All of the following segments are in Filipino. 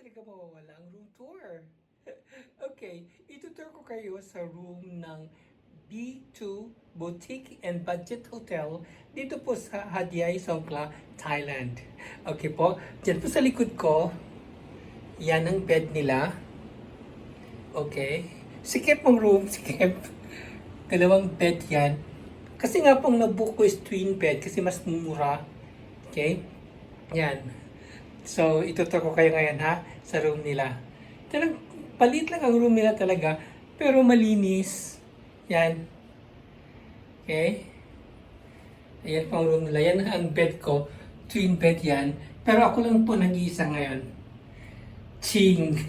talaga mawawala ang room tour. Okay, itutur ko kayo sa room ng B2 Boutique and Budget Hotel dito po sa Hadiay, Songkla, Thailand. Okay po, dyan po sa likod ko, yan ang bed nila. Okay, sikip ang room, sikip. Dalawang bed yan. Kasi nga pong nabook ko is twin bed kasi mas mura. Okay, yan. So, itutur ko kayo ngayon ha, sa room nila. Talagang palit lang ang room nila talaga, pero malinis. Yan. Okay? Ayan po ang room nila. Yan ang bed ko. Twin bed yan. Pero ako lang po nag-iisa ngayon. Ching!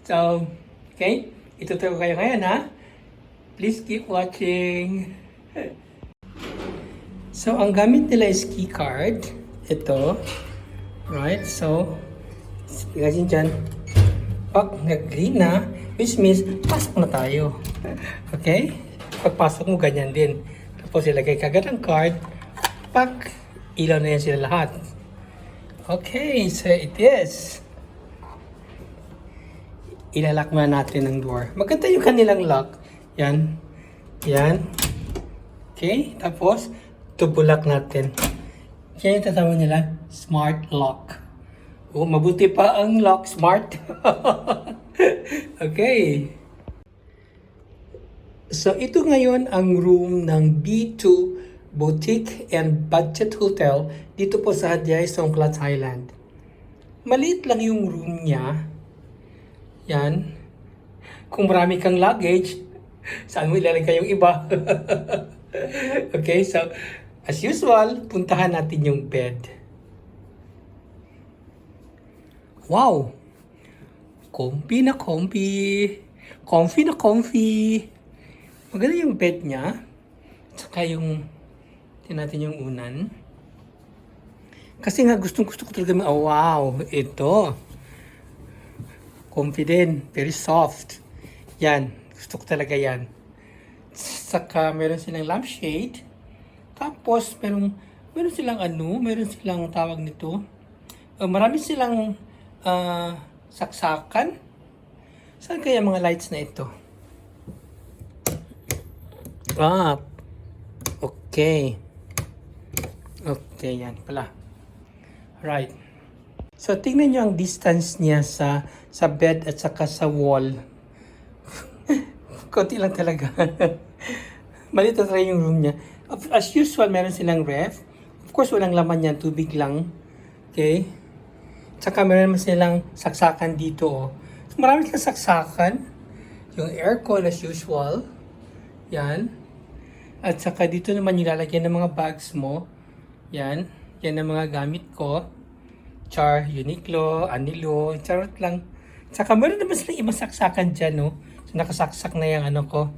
So, okay? Itutur ko kayo ngayon ha. Please keep watching. So, ang gamit nila is key card. Ito. Right? So, pagkasin dyan. Pag nag-green na, which means, pasok na tayo. Okay? Pagpasok mo, ganyan din. Tapos ilagay kagad ang card. Pag ilaw na yan sila lahat. Okay, so it is. Ilalak na natin ang door. Maganda yung kanilang lock. Yan. Yan. Okay, tapos, tubulak natin. Yan yung tatawag nila, smart lock. Oh, mabuti pa ang lock, smart. Okay. So, ito ngayon ang room ng B2 Boutique and Budget Hotel dito po sa Hadiay, Songkla, Thailand. Maliit lang yung room niya. Yan. Kung marami kang luggage, saan mo ilalagay yung iba? Okay, so, as usual, puntahan natin yung bed. Wow! Comfy na comfy. Comfy na comfy. Maganda yung bed niya. Saka yung, tingnan natin yung unan. Kasi nga gustong-gusto ko talaga, oh wow, ito. Comfy din. Very soft. Yan. Gusto ko talaga yan. Saka meron silang lampshade. Tapos meron silang meron silang tawag nito. Marami silang saksakan. Saan kaya mga lights na ito? Ah, okay. Okay, yan pala. Right. So, tingnan nyo ang distance niya sa bed at saka sa wall. Konti lang talaga. Maliit na yung room niya. As usual, meron silang ref. Of course, walang laman yan. Tubig lang. Okay? Tsaka meron naman silang saksakan dito. Oh. So, marami silang saksakan. Yung aircon as usual. Yan. At saka dito naman yung lalagyan ng mga bags mo. Yan. Yan ang mga gamit ko. Char, Uniqlo, Anilo, charot lang. Tsaka meron naman silang ibang saksakan dyan, no? So, nakasaksak na yung ko.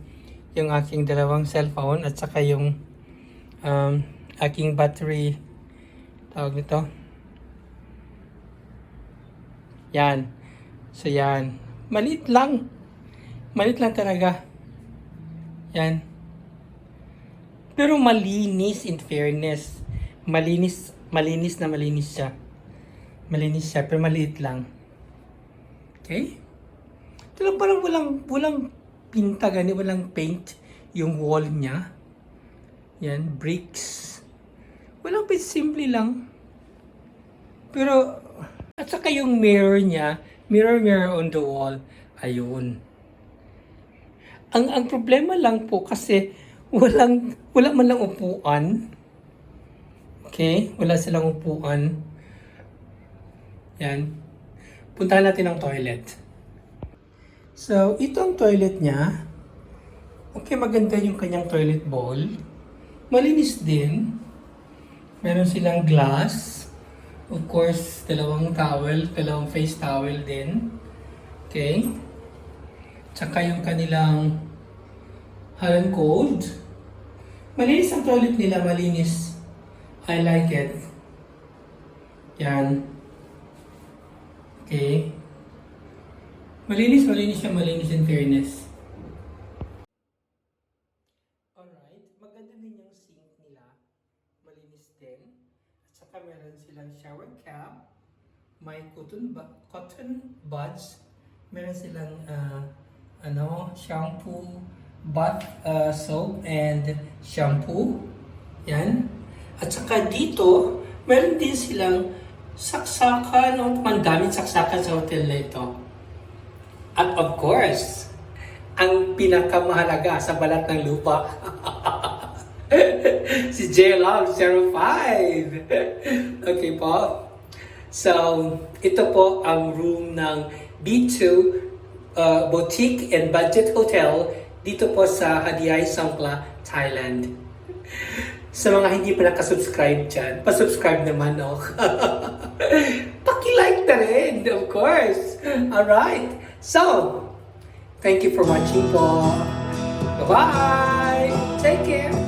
Yung aking dalawang cellphone at saka yung aking battery. Tawag nito. Yan. So, yan. Maliit lang. Maliit lang talaga. Yan. Pero malinis in fairness. Malinis na malinis siya. Malinis siya, pero maliit lang. Okay? Ito lang parang walang pinta gani, walang paint yung wall niya. Yan, bricks. Walang paint, simple lang. Pero, at saka yung mirror niya, mirror on the wall. Ayun. Ang problema lang po kasi wala man lang upuan. Okay? Wala silang upuan. Yan. Puntahan natin ang toilet. So, ito ang toilet niya. Okay, maganda yung kanyang toilet bowl. Malinis din. Meron silang glass. Of course, dalawang face towel din. Okay. Tsaka yung kanilang hot and cold. Malinis ang toilet nila, malinis. I like it. Yan. Okay. Malinis in fairness. Alright, maganda din yung sink nila. Malinis din. At saka meron silang shower cap. may cotton buds. Meron silang shampoo, bath soap and shampoo. Yan. At saka dito, meron din silang saksakan o pandaming saksakan sa hotel na ito. At of course, ang pinakamahalaga sa balat ng lupa, si JLove 05. Okay po. So, ito po ang room ng B2 Boutique and Budget Hotel dito po sa Hadiay Songkla, Thailand. Sa mga hindi pa nakasubscribe dyan, pasubscribe naman, no? Paki-like na rin, of course. Alright. So, thank you for watching po. Bye-bye. Take care.